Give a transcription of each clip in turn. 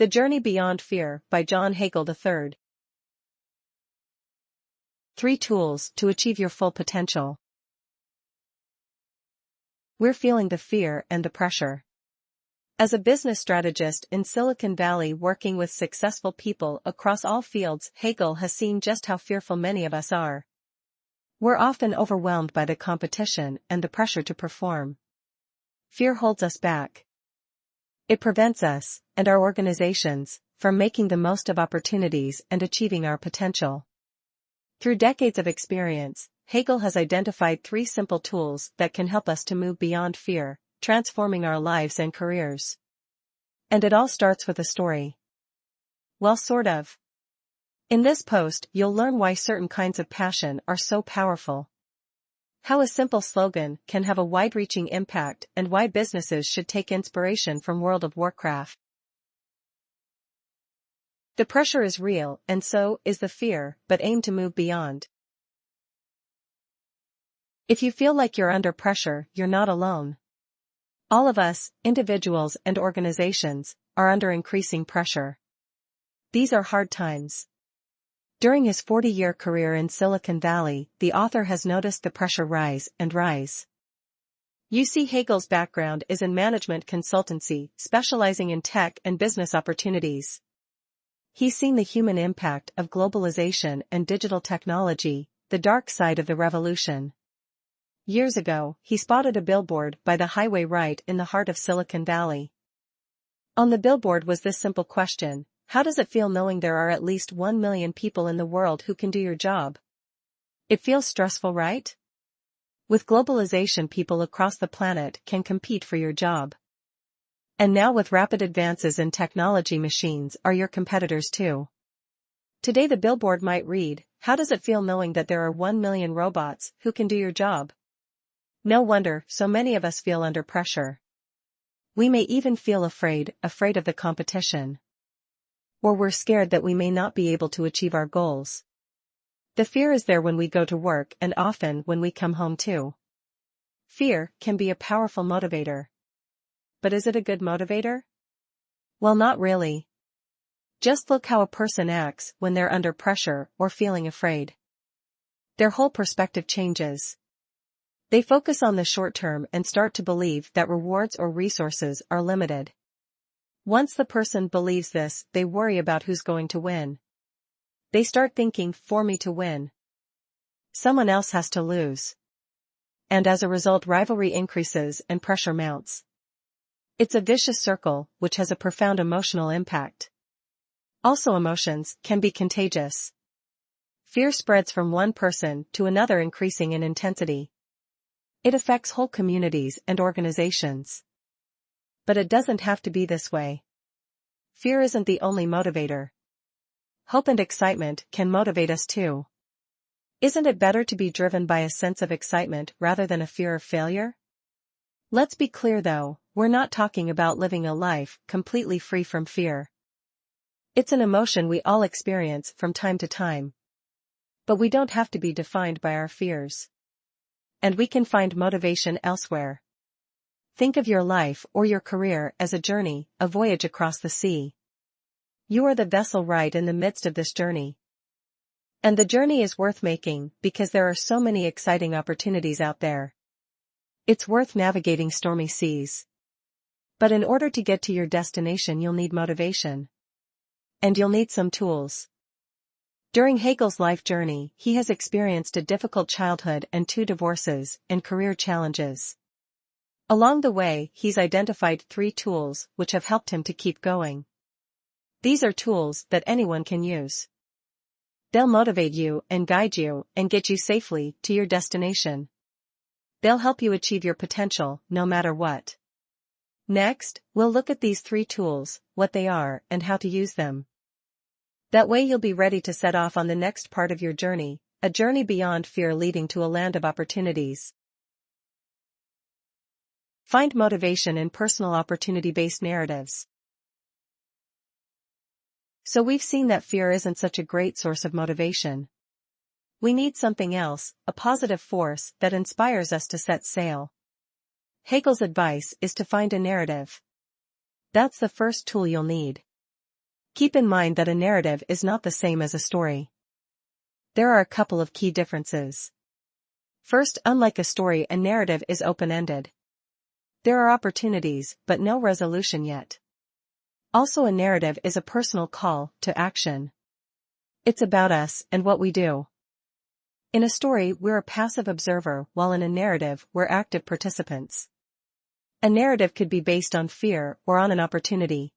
The Journey Beyond Fear by John Hagel III. 3 Tools to Achieve Your Full Potential. We're feeling the fear and the pressure. As a business strategist in Silicon Valley working with successful people across all fields, Hagel has seen just how fearful many of us are. We're often overwhelmed by the competition and the pressure to perform. Fear holds us back. It prevents us, and our organizations, from making the most of opportunities and achieving our potential. Through decades of experience, Hagel has identified 3 simple tools that can help us to move beyond fear, transforming our lives and careers. And it all starts with a story. Well, sort of. In this post, you'll learn why certain kinds of passion are so powerful. How a simple slogan can have a wide-reaching impact and why businesses should take inspiration from World of Warcraft. The pressure is real, and so is the fear, but aim to move beyond. If you feel like you're under pressure, you're not alone. All of us, individuals and organizations, are under increasing pressure. These are hard times. During his 40-year career in Silicon Valley, the author has noticed the pressure rise and rise. You see, Hagel's background is in management consultancy, specializing in tech and business opportunities. He's seen the human impact of globalization and digital technology, the dark side of the revolution. Years ago, he spotted a billboard by the highway right in the heart of Silicon Valley. On the billboard was this simple question: how does it feel knowing there are at least 1 million people in the world who can do your job? It feels stressful, right? With globalization, people across the planet can compete for your job. And now with rapid advances in technology, machines are your competitors too. Today the billboard might read, how does it feel knowing that there are 1 million robots who can do your job? No wonder so many of us feel under pressure. We may even feel afraid of the competition. Or we're scared that we may not be able to achieve our goals. The fear is there when we go to work and often when we come home too. Fear can be a powerful motivator. But is it a good motivator? Well, not really. Just look how a person acts when they're under pressure or feeling afraid. Their whole perspective changes. They focus on the short term and start to believe that rewards or resources are limited. Once the person believes this, they worry about who's going to win. They start thinking, for me to win, someone else has to lose. And as a result, rivalry increases and pressure mounts. It's a vicious circle, which has a profound emotional impact. Also, emotions can be contagious. Fear spreads from one person to another, increasing in intensity. It affects whole communities and organizations. But it doesn't have to be this way. Fear isn't the only motivator. Hope and excitement can motivate us too. Isn't it better to be driven by a sense of excitement rather than a fear of failure? Let's be clear though, we're not talking about living a life completely free from fear. It's an emotion we all experience from time to time. But we don't have to be defined by our fears. And we can find motivation elsewhere. Think of your life or your career as a journey, a voyage across the sea. You are the vessel right in the midst of this journey. And the journey is worth making because there are so many exciting opportunities out there. It's worth navigating stormy seas. But in order to get to your destination, you'll need motivation. And you'll need some tools. During Hagel's life journey, he has experienced a difficult childhood and 2 divorces and career challenges. Along the way, he's identified 3 tools which have helped him to keep going. These are tools that anyone can use. They'll motivate you and guide you and get you safely to your destination. They'll help you achieve your potential, no matter what. Next, we'll look at these 3 tools, what they are, and how to use them. That way you'll be ready to set off on the next part of your journey, a journey beyond fear leading to a land of opportunities. Find motivation in personal opportunity-based narratives. So we've seen that fear isn't such a great source of motivation. We need something else, a positive force that inspires us to set sail. Hagel's advice is to find a narrative. That's the first tool you'll need. Keep in mind that a narrative is not the same as a story. There are a couple of key differences. First, unlike a story, a narrative is open-ended. There are opportunities, but no resolution yet. Also, a narrative is a personal call to action. It's about us and what we do. In a story, we're a passive observer, while in a narrative, we're active participants. A narrative could be based on fear or on an opportunity.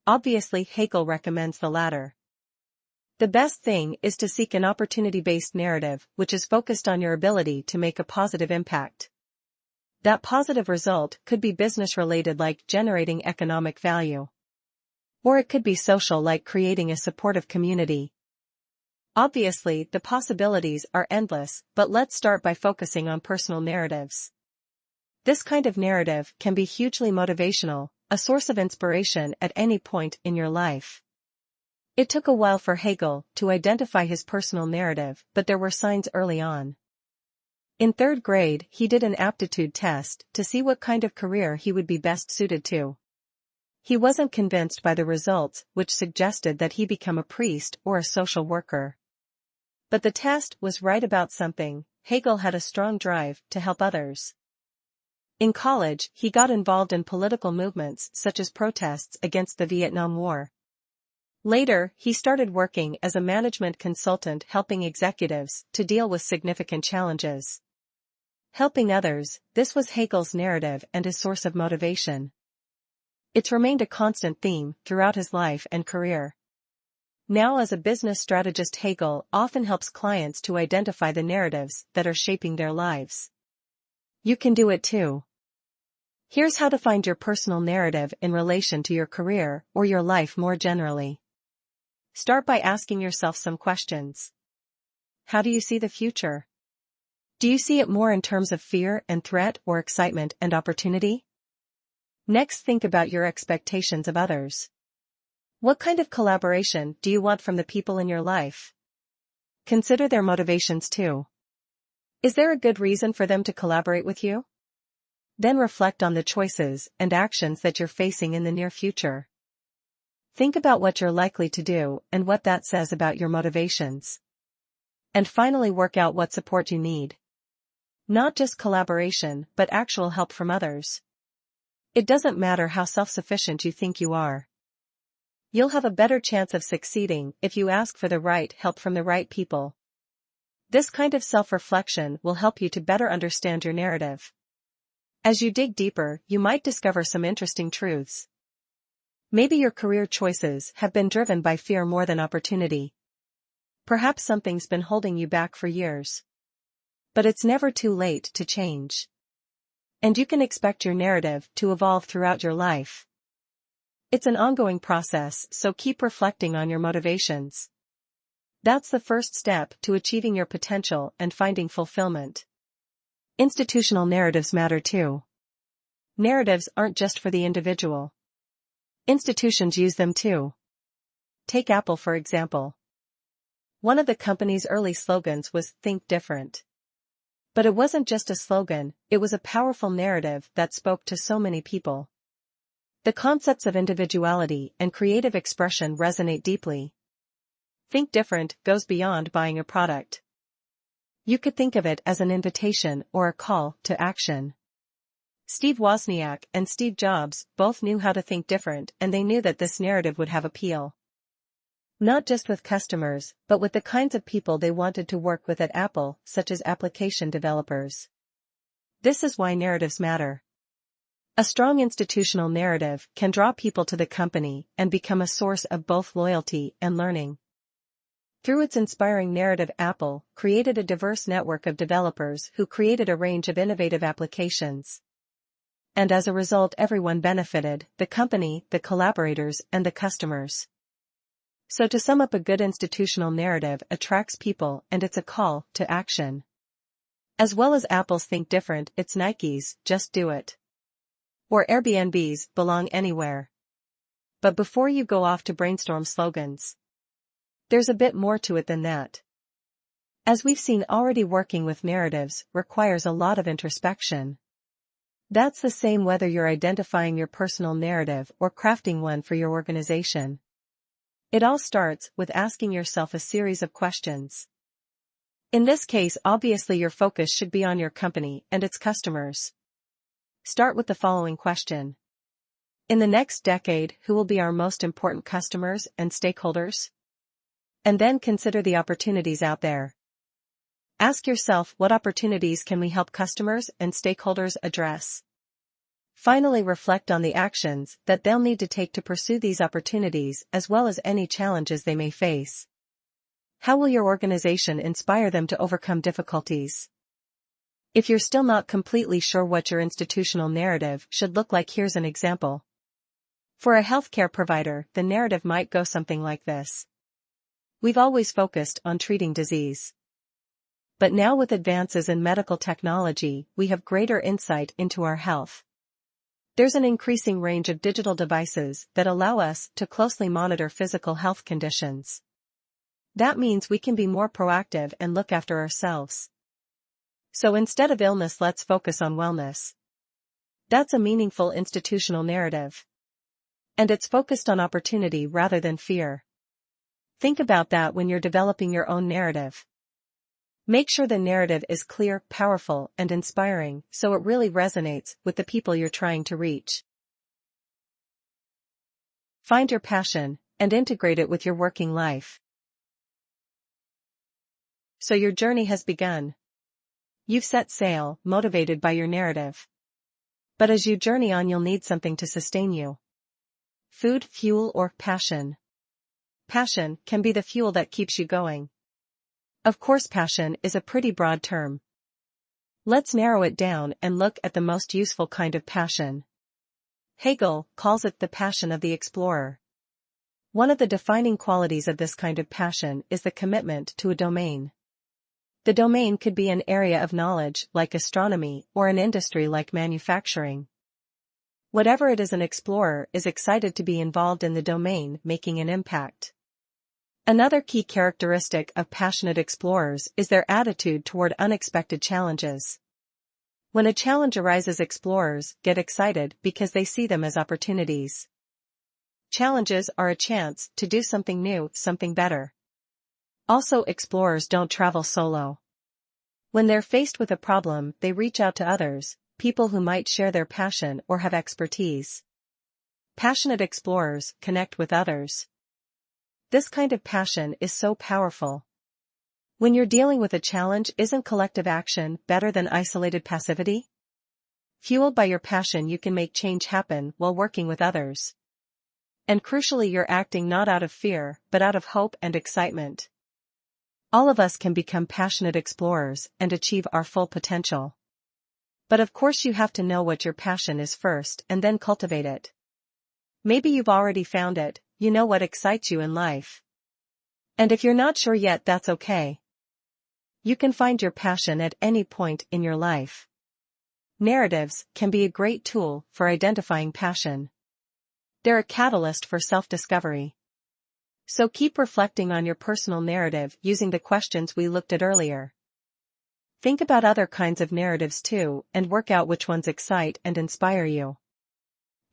Obviously, Hagel recommends the latter. The best thing is to seek an opportunity-based narrative, which is focused on your ability to make a positive impact. That positive result could be business-related, like generating economic value. Or it could be social, like creating a supportive community. Obviously, the possibilities are endless, but let's start by focusing on personal narratives. This kind of narrative can be hugely motivational, a source of inspiration at any point in your life. It took a while for Hagel to identify his personal narrative, but there were signs early on. In third grade, he did an aptitude test to see what kind of career he would be best suited to. He wasn't convinced by the results, which suggested that he become a priest or a social worker. But the test was right about something. Hagel had a strong drive to help others. In college, he got involved in political movements such as protests against the Vietnam War. Later, he started working as a management consultant, helping executives to deal with significant challenges. Helping others, this was Hagel's narrative and his source of motivation. It's remained a constant theme throughout his life and career. Now, as a business strategist, Hagel often helps clients to identify the narratives that are shaping their lives. You can do it too. Here's how to find your personal narrative in relation to your career or your life more generally. Start by asking yourself some questions. How do you see the future? Do you see it more in terms of fear and threat, or excitement and opportunity? Next, think about your expectations of others. What kind of collaboration do you want from the people in your life? Consider their motivations too. Is there a good reason for them to collaborate with you? Then reflect on the choices and actions that you're facing in the near future. Think about what you're likely to do and what that says about your motivations. And finally, work out what support you need. Not just collaboration, but actual help from others. It doesn't matter how self-sufficient you think you are. You'll have a better chance of succeeding if you ask for the right help from the right people. This kind of self-reflection will help you to better understand your narrative. As you dig deeper, you might discover some interesting truths. Maybe your career choices have been driven by fear more than opportunity. Perhaps something's been holding you back for years. But it's never too late to change. And you can expect your narrative to evolve throughout your life. It's an ongoing process, so keep reflecting on your motivations. That's the first step to achieving your potential and finding fulfillment. Institutional narratives matter too. Narratives aren't just for the individual. Institutions use them too. Take Apple for example. One of the company's early slogans was "Think Different." But it wasn't just a slogan, it was a powerful narrative that spoke to so many people. The concepts of individuality and creative expression resonate deeply. Think Different goes beyond buying a product. You could think of it as an invitation or a call to action. Steve Wozniak and Steve Jobs both knew how to think different, and they knew that this narrative would have appeal. Not just with customers, but with the kinds of people they wanted to work with at Apple, such as application developers. This is why narratives matter. A strong institutional narrative can draw people to the company and become a source of both loyalty and learning. Through its inspiring narrative, Apple created a diverse network of developers who created a range of innovative applications. And as a result, everyone benefited: the company, the collaborators, and the customers. So to sum up, a good institutional narrative attracts people, and it's a call to action. As well as Apple's Think Different, it's Nike's Just Do It. Or Airbnb's Belong Anywhere. But before you go off to brainstorm slogans, there's a bit more to it than that. As we've seen already, working with narratives requires a lot of introspection. That's the same whether you're identifying your personal narrative or crafting one for your organization. It all starts with asking yourself a series of questions. In this case, obviously your focus should be on your company and its customers. Start with the following question. In the next decade, who will be our most important customers and stakeholders? And then consider the opportunities out there. Ask yourself, what opportunities can we help customers and stakeholders address? Finally, reflect on the actions that they'll need to take to pursue these opportunities as well as any challenges they may face. How will your organization inspire them to overcome difficulties? If you're still not completely sure what your institutional narrative should look like, here's an example. For a healthcare provider, the narrative might go something like this. We've always focused on treating disease. But now with advances in medical technology, we have greater insight into our health. There's an increasing range of digital devices that allow us to closely monitor physical health conditions. That means we can be more proactive and look after ourselves. So instead of illness, let's focus on wellness. That's a meaningful institutional narrative. And it's focused on opportunity rather than fear. Think about that when you're developing your own narrative. Make sure the narrative is clear, powerful, and inspiring so it really resonates with the people you're trying to reach. Find your passion and integrate it with your working life. So your journey has begun. You've set sail, motivated by your narrative. But as you journey on, you'll need something to sustain you. Food, fuel, or passion. Passion can be the fuel that keeps you going. Of course, passion is a pretty broad term. Let's narrow it down and look at the most useful kind of passion. Hagel calls it the passion of the explorer. One of the defining qualities of this kind of passion is the commitment to a domain. The domain could be an area of knowledge like astronomy or an industry like manufacturing. Whatever it is, an explorer is excited to be involved in the domain, making an impact. Another key characteristic of passionate explorers is their attitude toward unexpected challenges. When a challenge arises, explorers get excited because they see them as opportunities. Challenges are a chance to do something new, something better. Also, explorers don't travel solo. When they're faced with a problem, they reach out to others, people who might share their passion or have expertise. Passionate explorers connect with others. This kind of passion is so powerful. When you're dealing with a challenge, isn't collective action better than isolated passivity? Fueled by your passion, you can make change happen while working with others. And crucially, you're acting not out of fear, but out of hope and excitement. All of us can become passionate explorers and achieve our full potential. But of course, you have to know what your passion is first and then cultivate it. Maybe you've already found it. You know what excites you in life. And if you're not sure yet, that's okay. You can find your passion at any point in your life. Narratives can be a great tool for identifying passion. They're a catalyst for self-discovery. So keep reflecting on your personal narrative using the questions we looked at earlier. Think about other kinds of narratives too, and work out which ones excite and inspire you.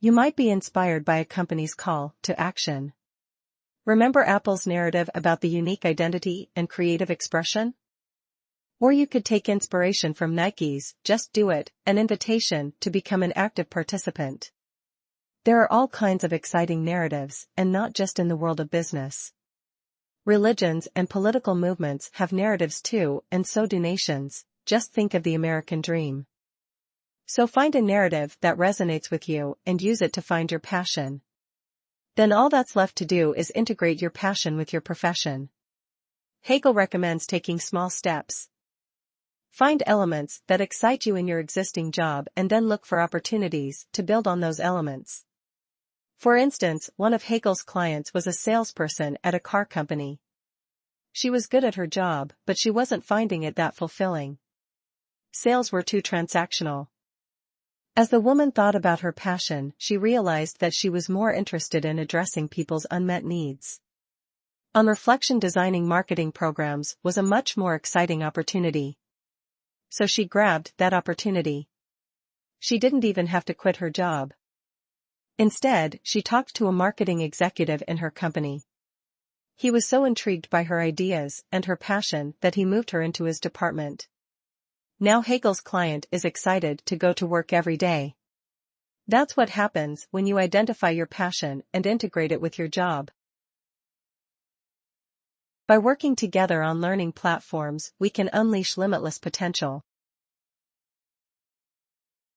You might be inspired by a company's call to action. Remember Apple's narrative about the unique identity and creative expression? Or you could take inspiration from Nike's "Just Do It," an invitation to become an active participant. There are all kinds of exciting narratives, and not just in the world of business. Religions and political movements have narratives too, and so do nations. Just think of the American dream. So find a narrative that resonates with you and use it to find your passion. Then all that's left to do is integrate your passion with your profession. Hagel recommends taking small steps. Find elements that excite you in your existing job and then look for opportunities to build on those elements. For instance, one of Hagel's clients was a salesperson at a car company. She was good at her job, but she wasn't finding it that fulfilling. Sales were too transactional. As the woman thought about her passion, she realized that she was more interested in addressing people's unmet needs. On reflection, designing marketing programs was a much more exciting opportunity. So she grabbed that opportunity. She didn't even have to quit her job. Instead, she talked to a marketing executive in her company. He was so intrigued by her ideas and her passion that he moved her into his department. Now Hagel's client is excited to go to work every day. That's what happens when you identify your passion and integrate it with your job. By working together on learning platforms, we can unleash limitless potential.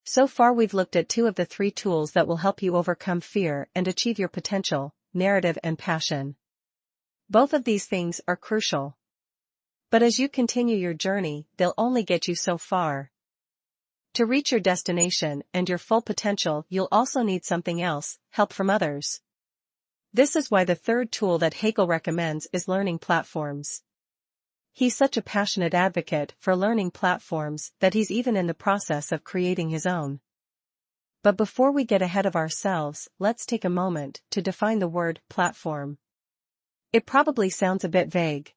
So far we've looked at 2 of the 3 tools that will help you overcome fear and achieve your potential: narrative and passion. Both of these things are crucial. But as you continue your journey, they'll only get you so far. To reach your destination and your full potential, you'll also need something else: help from others. This is why the 3rd tool that Hagel recommends is learning platforms. He's such a passionate advocate for learning platforms that he's even in the process of creating his own. But before we get ahead of ourselves, let's take a moment to define the word platform. It probably sounds a bit vague.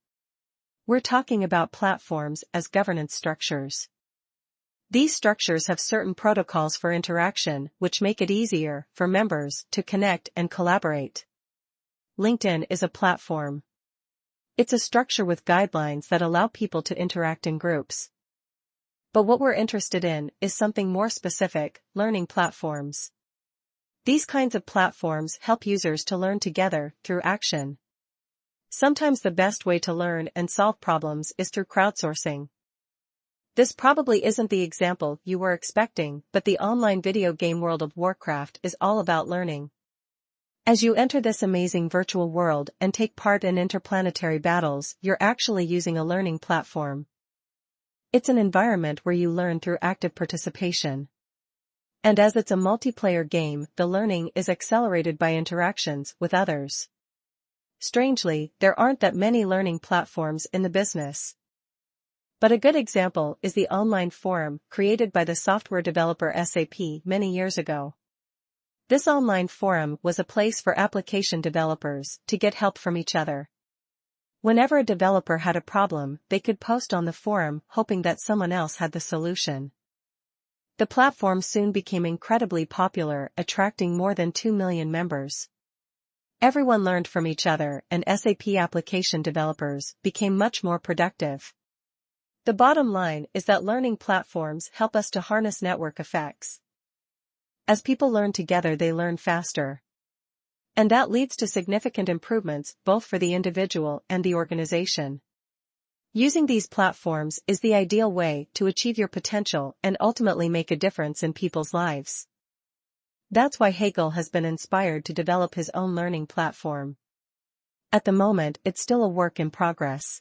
We're talking about platforms as governance structures. These structures have certain protocols for interaction which make it easier for members to connect and collaborate. LinkedIn is a platform. It's a structure with guidelines that allow people to interact in groups. But what we're interested in is something more specific: learning platforms. These kinds of platforms help users to learn together through action. Sometimes the best way to learn and solve problems is through crowdsourcing. This probably isn't the example you were expecting, but the online video game World of Warcraft is all about learning. As you enter this amazing virtual world and take part in interplanetary battles, you're actually using a learning platform. It's an environment where you learn through active participation. And as it's a multiplayer game, the learning is accelerated by interactions with others. Strangely, there aren't that many learning platforms in the business. But a good example is the online forum created by the software developer SAP many years ago. This online forum was a place for application developers to get help from each other. Whenever a developer had a problem, they could post on the forum, hoping that someone else had the solution. The platform soon became incredibly popular, attracting more than 2 million members. Everyone learned from each other, and SAP application developers became much more productive. The bottom line is that learning platforms help us to harness network effects. As people learn together, they learn faster. And that leads to significant improvements both for the individual and the organization. Using these platforms is the ideal way to achieve your potential and ultimately make a difference in people's lives. That's why Hagel has been inspired to develop his own learning platform. At the moment, it's still a work in progress.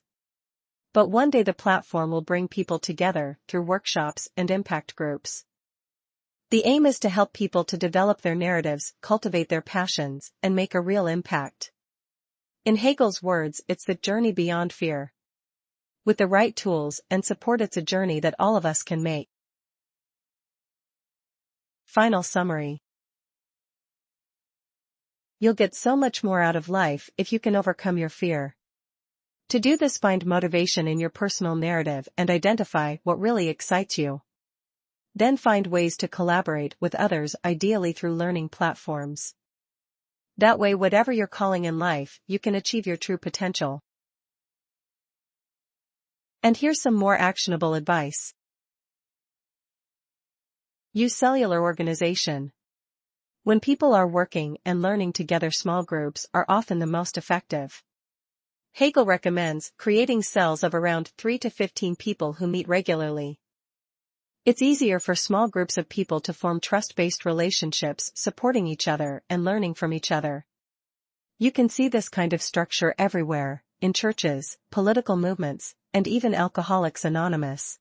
But one day the platform will bring people together through workshops and impact groups. The aim is to help people to develop their narratives, cultivate their passions, and make a real impact. In Hagel's words, it's the journey beyond fear. With the right tools and support, it's a journey that all of us can make. Final summary. You'll get so much more out of life if you can overcome your fear. To do this, find motivation in your personal narrative and identify what really excites you. Then find ways to collaborate with others, ideally through learning platforms. That way, whatever you're calling in life, you can achieve your true potential. And here's some more actionable advice. Use cellular organization. When people are working and learning together, small groups are often the most effective. Hagel recommends creating cells of around 3 to 15 people who meet regularly. It's easier for small groups of people to form trust-based relationships, supporting each other and learning from each other. You can see this kind of structure everywhere, in churches, political movements, and even Alcoholics Anonymous.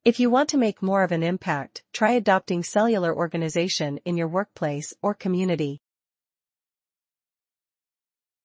If you want to make more of an impact, try adopting cellular organization in your workplace or community.